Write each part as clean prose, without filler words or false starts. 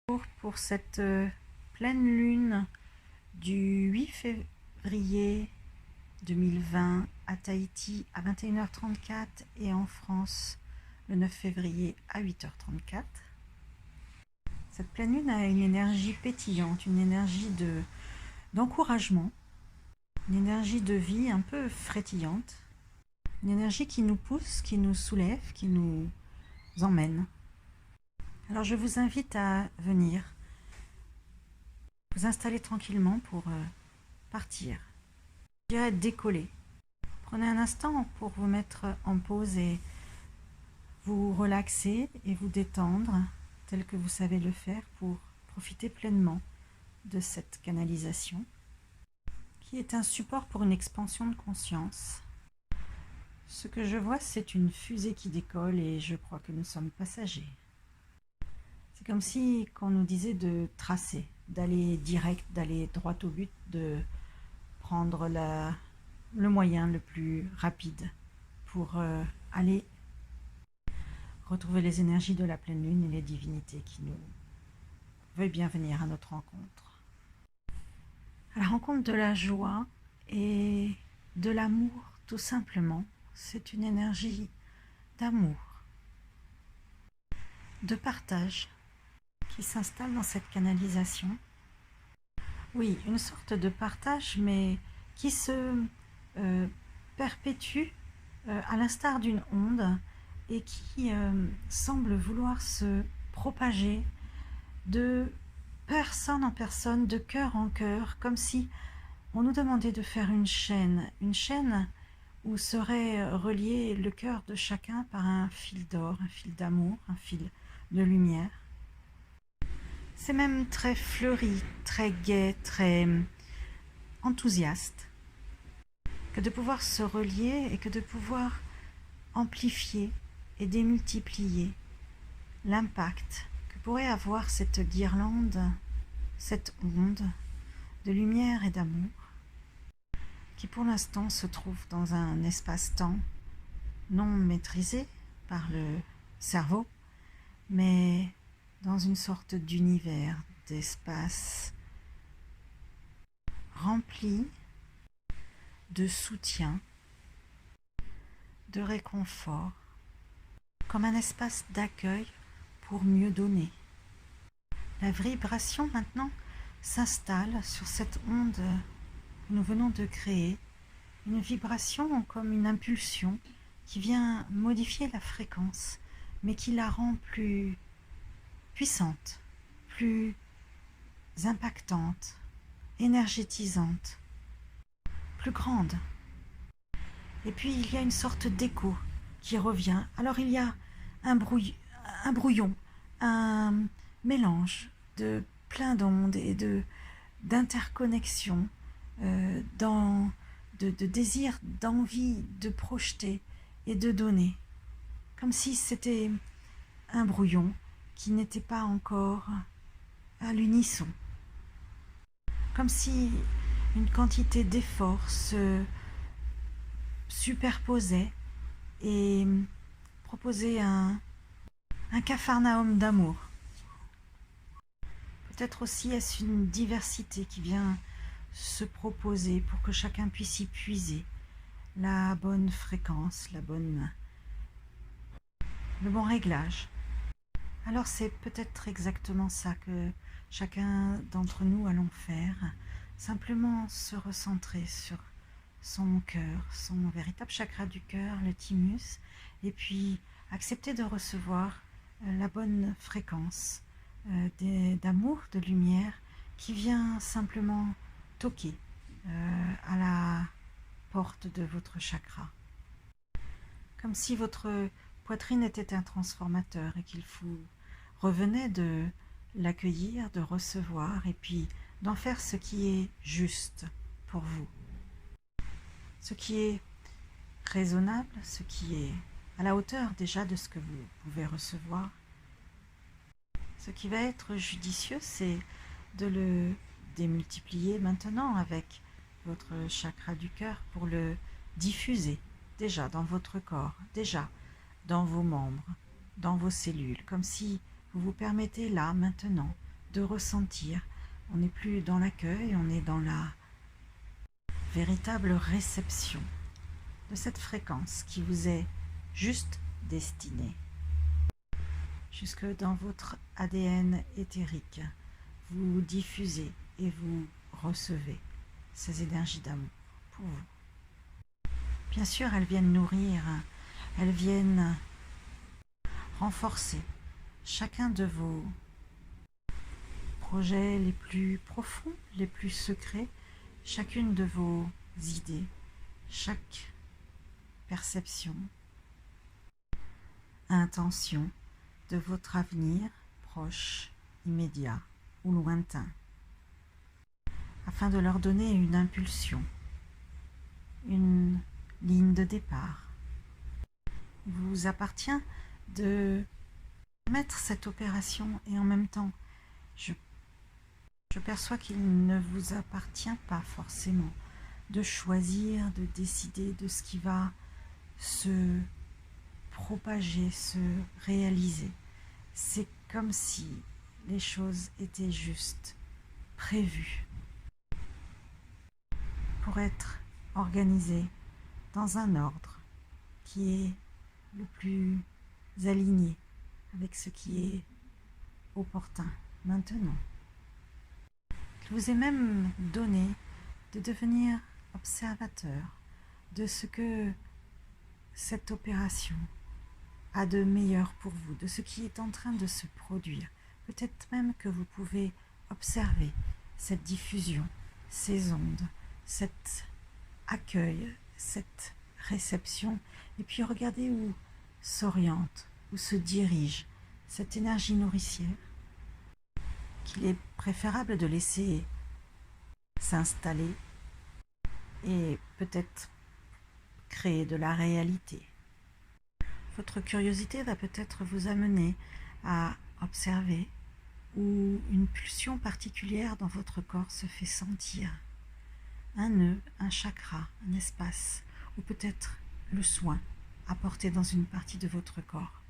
Pour cette pleine lune du 8 février 2020 à Tahiti à 21h34 et en France le 9 février à 8h34. Cette pleine lune a une énergie pétillante, une énergie d'encouragement, une énergie de vie un peu frétillante, une énergie qui nous pousse, qui nous soulève, qui nous emmène. Alors je vous invite à venir vous installer tranquillement pour partir. Je dirais décoller. Prenez un instant pour vous mettre en pause et vous relaxer et vous détendre tel que vous savez le faire pour profiter pleinement de cette canalisation qui est un support pour une expansion de conscience. Ce que je vois, c'est une fusée qui décolle et je crois que nous sommes passagers. C'est comme si qu'on nous disait de tracer, d'aller direct, d'aller droit au but, de prendre le moyen le plus rapide pour aller retrouver les énergies de la pleine lune et les divinités qui nous veulent bien venir à notre rencontre. À la rencontre de la joie et de l'amour, tout simplement. C'est une énergie d'amour, de partage qui s'installe dans cette canalisation. Oui, une sorte de partage, mais qui se perpétue à l'instar d'une onde et qui semble vouloir se propager de personne en personne, de cœur en cœur, comme si on nous demandait de faire une chaîne où serait relié le cœur de chacun par un fil d'or, un fil d'amour, un fil de lumière. C'est même très fleuri, très gai, très enthousiaste que de pouvoir se relier et que de pouvoir amplifier et démultiplier l'impact que pourrait avoir cette guirlande, cette onde de lumière et d'amour qui pour l'instant se trouve dans un espace-temps non maîtrisé par le cerveau, mais dans une sorte d'univers, d'espace rempli de soutien, de réconfort, comme un espace d'accueil pour mieux donner. La vibration maintenant s'installe sur cette onde que nous venons de créer, une vibration comme une impulsion qui vient modifier la fréquence, mais qui la rend plus puissante, plus impactante, énergétisante, plus grande. Et puis il y a une sorte d'écho qui revient. Alors il y a un brouillon, un mélange de plein d'ondes et d'interconnexion, de désir, d'envie de projeter et de donner. Comme si c'était un brouillon qui n'était pas encore à l'unisson. Comme si une quantité d'efforts se superposait et proposait un capharnaüm d'amour. Peut-être aussi est-ce une diversité qui vient se proposer pour que chacun puisse y puiser la bonne fréquence, le bon réglage. Alors c'est peut-être exactement ça que chacun d'entre nous allons faire, simplement se recentrer sur son cœur, son véritable chakra du cœur, le thymus, et puis accepter de recevoir la bonne fréquence d'amour, de lumière qui vient simplement toquer à la porte de votre chakra. Comme si votre poitrine était un transformateur et qu'il vous revenait de l'accueillir, de recevoir et puis d'en faire ce qui est juste pour vous. Ce qui est raisonnable, ce qui est à la hauteur déjà de ce que vous pouvez recevoir. Ce qui va être judicieux, c'est de le démultiplier maintenant avec votre chakra du cœur pour le diffuser déjà dans votre corps, déjà dans vos membres, dans vos cellules, comme si vous vous permettez là maintenant de ressentir. On n'est plus dans l'accueil, on est dans la véritable réception de cette fréquence qui vous est juste destinée. Jusque dans votre ADN éthérique, vous diffusez et vous recevez ces énergies d'amour pour vous. Bien sûr, elles viennent nourrir, elles viennent renforcer chacun de vos projets les plus profonds, les plus secrets, chacune de vos idées, chaque perception, intention de votre avenir proche, immédiat ou lointain, afin de leur donner une impulsion, une ligne de départ. Il vous appartient de mettre cette opération et en même temps, je perçois qu'il ne vous appartient pas forcément de choisir, de décider de ce qui va se propager, se réaliser. C'est comme si les choses étaient juste prévues pour être organisées dans un ordre qui est le plus aligné avec ce qui est opportun maintenant. Je vous ai même donné de devenir observateur de ce que cette opération a de meilleur pour vous, de ce qui est en train de se produire. Peut-être même que vous pouvez observer cette diffusion, ces ondes, cet accueil, cette réception, et puis regarder où s'oriente, où se dirige cette énergie nourricière qu'il est préférable de laisser s'installer et peut-être créer de la réalité. Votre curiosité va peut-être vous amener à observer où une pulsion particulière dans votre corps se fait sentir. Un nœud, un chakra, un espace, ou peut-être le soin apporté dans une partie de votre corps.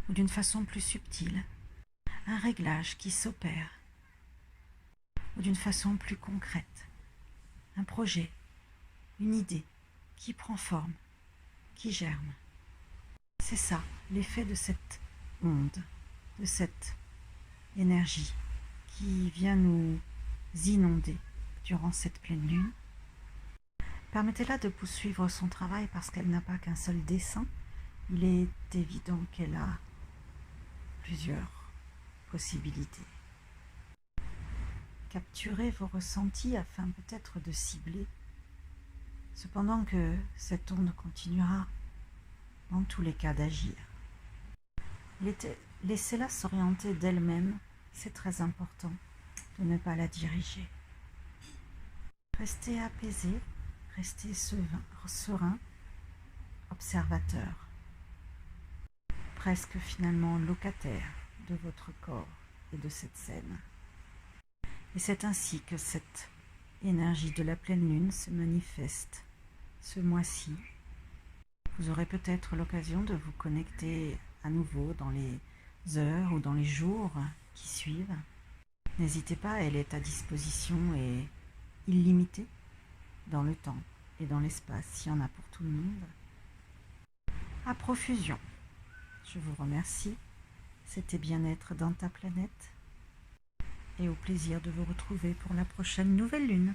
Ou d'une façon plus subtile, un réglage qui s'opère. Ou d'une façon plus concrète, un projet, une idée qui prend forme, qui germe. C'est ça, l'effet de cette onde, de cette énergie qui vient nous inonder durant cette pleine lune. Permettez-la de poursuivre son travail parce qu'elle n'a pas qu'un seul dessein. Il est évident qu'elle a plusieurs possibilités. Capturez vos ressentis afin peut-être de cibler, cependant que cette onde continuera dans tous les cas d'agir. Laissez-la s'orienter d'elle-même, c'est très important de ne pas la diriger. Restez apaisé, restez serein, observateur, presque finalement locataire de votre corps et de cette scène. Et c'est ainsi que cette énergie de la pleine lune se manifeste ce mois-ci. Vous aurez peut-être l'occasion de vous connecter à nouveau dans les heures ou dans les jours qui suivent. N'hésitez pas, elle est à disposition et illimitée dans le temps et dans l'espace. Il y en a pour tout le monde. À profusion. Je vous remercie. C'était Bien-être dans ta planète. Et au plaisir de vous retrouver pour la prochaine nouvelle lune.